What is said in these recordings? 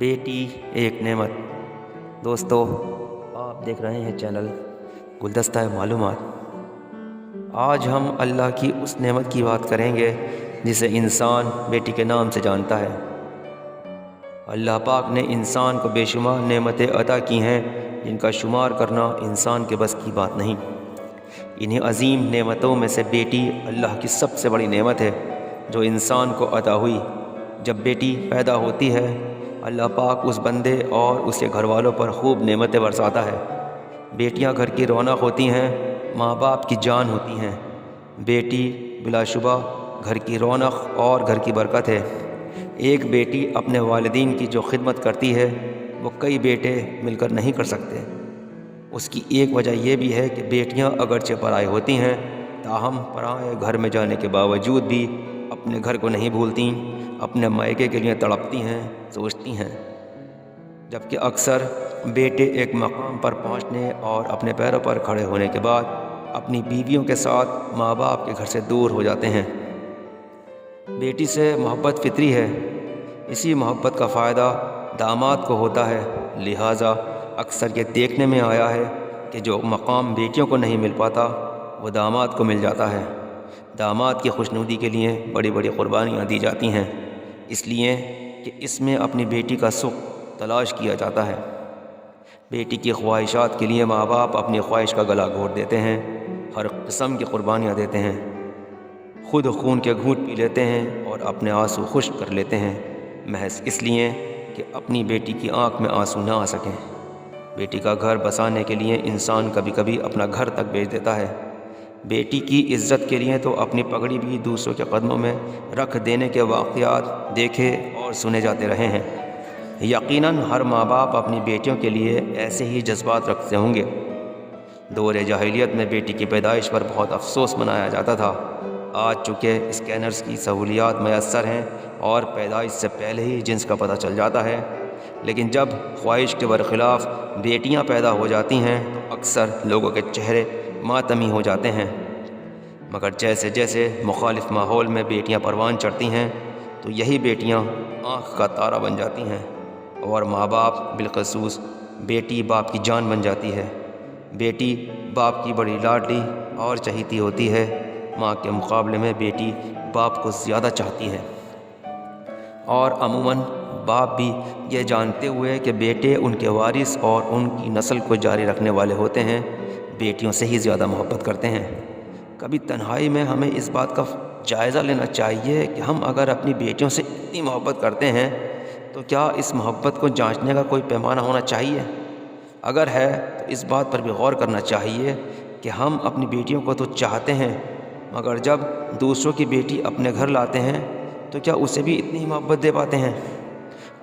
بیٹی ایک نعمت۔ دوستو، آپ دیکھ رہے ہیں چینل گلدستہ معلومات۔ آج ہم اللہ کی اس نعمت کی بات کریں گے جسے انسان بیٹی کے نام سے جانتا ہے۔ اللہ پاک نے انسان کو بے شمار نعمتیں عطا کی ہیں جن کا شمار کرنا انسان کے بس کی بات نہیں۔ انہیں عظیم نعمتوں میں سے بیٹی اللہ کی سب سے بڑی نعمت ہے جو انسان کو عطا ہوئی۔ جب بیٹی پیدا ہوتی ہے، اللہ پاک اس بندے اور اس کے گھر والوں پر خوب نعمتیں برساتا ہے۔ بیٹیاں گھر کی رونق ہوتی ہیں، ماں باپ کی جان ہوتی ہیں۔ بیٹی بلا شبہ گھر کی رونق اور گھر کی برکت ہے۔ ایک بیٹی اپنے والدین کی جو خدمت کرتی ہے وہ کئی بیٹے مل کر نہیں کر سکتے۔ اس کی ایک وجہ یہ بھی ہے کہ بیٹیاں اگرچہ پرائے ہوتی ہیں، تاہم پرائے گھر میں جانے کے باوجود بھی اپنے گھر کو نہیں بھولتیں، اپنے مائکے کے لیے تڑپتی ہیں، سوچتی ہیں۔ جبکہ اکثر بیٹے ایک مقام پر پہنچنے اور اپنے پیروں پر کھڑے ہونے کے بعد اپنی بیویوں کے ساتھ ماں باپ کے گھر سے دور ہو جاتے ہیں۔ بیٹی سے محبت فطری ہے، اسی محبت کا فائدہ داماد کو ہوتا ہے۔ لہٰذا اکثر یہ دیکھنے میں آیا ہے کہ جو مقام بیٹیوں کو نہیں مل پاتا وہ داماد کو مل جاتا ہے۔ داماد کی خوشنودی کے لیے بڑی بڑی قربانیاں دی جاتی ہیں، اس لیے کہ اس میں اپنی بیٹی کا سکھ تلاش کیا جاتا ہے۔ بیٹی کی خواہشات کے لیے ماں باپ اپنی خواہش کا گلا گھونٹ دیتے ہیں، ہر قسم کی قربانیاں دیتے ہیں، خود خون کے گھونٹ پی لیتے ہیں اور اپنے آنسو خشک کر لیتے ہیں، محض اس لیے کہ اپنی بیٹی کی آنکھ میں آنسو نہ آ سکیں۔ بیٹی کا گھر بسانے کے لیے انسان کبھی کبھی اپنا گھر تک بیچ دیتا ہے۔ بیٹی کی عزت کے لیے تو اپنی پگڑی بھی دوسروں کے قدموں میں رکھ دینے کے واقعات دیکھے اور سنے جاتے رہے ہیں۔ یقیناً ہر ماں باپ اپنی بیٹیوں کے لیے ایسے ہی جذبات رکھتے ہوں گے۔ دور جاہلیت میں بیٹی کی پیدائش پر بہت افسوس منایا جاتا تھا۔ آج چونکہ اسکینرز کی سہولیات میسر ہیں اور پیدائش سے پہلے ہی جنس کا پتہ چل جاتا ہے، لیکن جب خواہش کے برخلاف بیٹیاں پیدا ہو جاتی ہیں تو اکثر لوگوں کے چہرے ماتمی ہو جاتے ہیں۔ مگر جیسے جیسے مخالف ماحول میں بیٹیاں پروان چڑھتی ہیں تو یہی بیٹیاں آنکھ کا تارہ بن جاتی ہیں، اور ماں باپ بالخصوص بیٹی باپ کی جان بن جاتی ہے۔ بیٹی باپ کی بڑی لاڈلی اور چہیتی ہوتی ہے، ماں کے مقابلے میں بیٹی باپ کو زیادہ چاہتی ہے۔ اور عموماً باپ بھی یہ جانتے ہوئے کہ بیٹے ان کے وارث اور ان کی نسل کو جاری رکھنے والے ہوتے ہیں، بیٹیوں سے ہی زیادہ محبت کرتے ہیں۔ کبھی تنہائی میں ہمیں اس بات کا جائزہ لینا چاہیے کہ ہم اگر اپنی بیٹیوں سے اتنی محبت کرتے ہیں تو کیا اس محبت کو جانچنے کا کوئی پیمانہ ہونا چاہیے؟ اگر ہے تو اس بات پر بھی غور کرنا چاہیے کہ ہم اپنی بیٹیوں کو تو چاہتے ہیں، مگر جب دوسروں کی بیٹی اپنے گھر لاتے ہیں تو کیا اسے بھی اتنی ہی محبت دے پاتے ہیں؟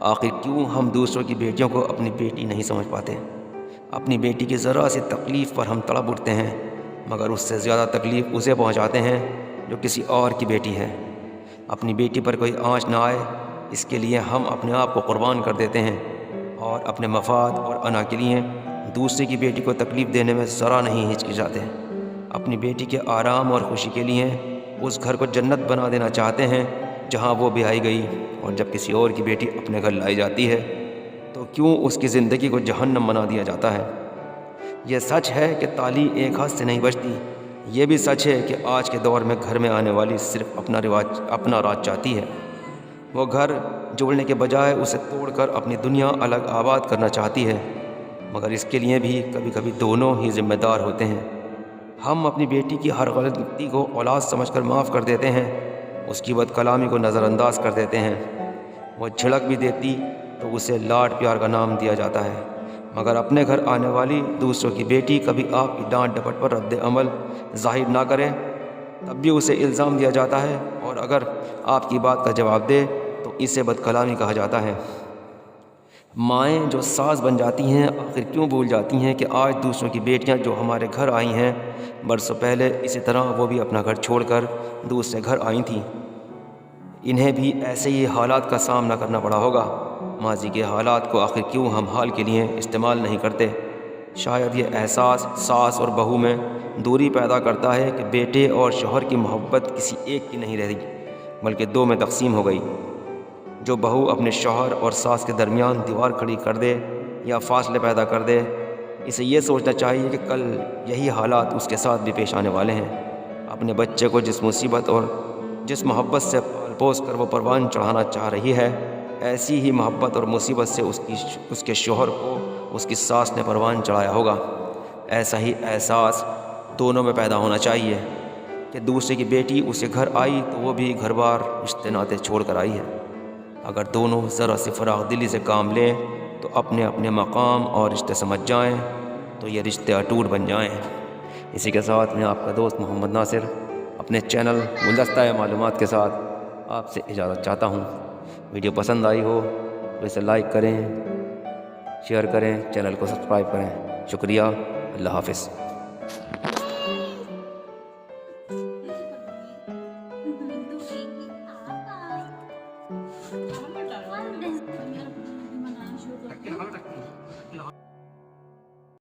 آخر کیوں ہم دوسروں کی بیٹیوں کو اپنی بیٹی نہیں سمجھ پاتے؟ اپنی بیٹی کی ذرا سی تکلیف پر ہم تڑپ اٹھتے ہیں، مگر اس سے زیادہ تکلیف اسے پہنچاتے ہیں جو کسی اور کی بیٹی ہے۔ اپنی بیٹی پر کوئی آنچ نہ آئے اس کے لیے ہم اپنے آپ کو قربان کر دیتے ہیں، اور اپنے مفاد اور انا کے لیے دوسرے کی بیٹی کو تکلیف دینے میں ذرا نہیں ہچکچاتے۔ اپنی بیٹی کے آرام اور خوشی کے لیے اس گھر کو جنت بنا دینا چاہتے ہیں جہاں وہ بیائی گئی، اور جب کسی اور کی بیٹی اپنے گھر لائی جاتی ہے تو کیوں اس کی زندگی کو جہنم بنا دیا جاتا ہے؟ یہ سچ ہے کہ تالی ایک ہاتھ سے نہیں بجتی۔ یہ بھی سچ ہے کہ آج کے دور میں گھر میں آنے والی صرف اپنا راج چاہتی ہے۔ وہ گھر جوڑنے کے بجائے اسے توڑ کر اپنی دنیا الگ آباد کرنا چاہتی ہے، مگر اس کے لیے بھی کبھی کبھی دونوں ہی ذمہ دار ہوتے ہیں۔ ہم اپنی بیٹی کی ہر غلطی کو اولاد سمجھ کر معاف کر دیتے ہیں، اس کی بد کلامی کو نظر انداز کر دیتے ہیں۔ وہ جھڑک بھی دیتی تو اسے لاڈ پیار کا نام دیا جاتا ہے، مگر اپنے گھر آنے والی دوسروں کی بیٹی کبھی آپ کی ڈانٹ ڈپٹ پر رد عمل ظاہر نہ کرے تب بھی اسے الزام دیا جاتا ہے، اور اگر آپ کی بات کا جواب دے تو اسے بد کلامی کہا جاتا ہے۔ مائیں جو ساز بن جاتی ہیں آخر کیوں بھول جاتی ہیں کہ آج دوسروں کی بیٹیاں جو ہمارے گھر آئی ہیں، برسوں پہلے اسی طرح وہ بھی اپنا گھر چھوڑ کر دوسرے گھر آئی تھیں۔ انہیں بھی ایسے ہی حالات کا سامنا کرنا پڑا ہوگا۔ ماضی کے حالات کو آخر کیوں ہم حال کے لیے استعمال نہیں کرتے؟ شاید یہ احساس ساس اور بہو میں دوری پیدا کرتا ہے کہ بیٹے اور شوہر کی محبت کسی ایک کی نہیں رہی بلکہ دو میں تقسیم ہو گئی۔ جو بہو اپنے شوہر اور ساس کے درمیان دیوار کھڑی کر دے یا فاصلے پیدا کر دے، اسے یہ سوچنا چاہیے کہ کل یہی حالات اس کے ساتھ بھی پیش آنے والے ہیں۔ اپنے بچے کو جس مصیبت اور جس محبت سے پال پوس کر وہ پروان چڑھانا چاہ رہی ہے، ایسی ہی محبت اور مصیبت سے اس کے شوہر کو اس کی ساس نے پروان چڑھایا ہوگا۔ ایسا ہی احساس دونوں میں پیدا ہونا چاہیے کہ دوسرے کی بیٹی اسے گھر آئی تو وہ بھی گھر بار رشتے ناطے چھوڑ کر آئی ہے۔ اگر دونوں ذرا سی فراغ دلی سے کام لیں تو اپنے اپنے مقام اور رشتے سمجھ جائیں تو یہ رشتے اٹوٹ بن جائیں۔ اسی کے ساتھ میں آپ کا دوست محمد ناصر اپنے چینل گلدستہ معلومات کے ساتھ آپ سے اجازت چاہتا ہوں۔ ویڈیو پسند آئی ہو تو اسے لائک کریں، شیئر کریں، چینل کو سبسکرائب کریں۔ شکریہ، اللہ حافظ۔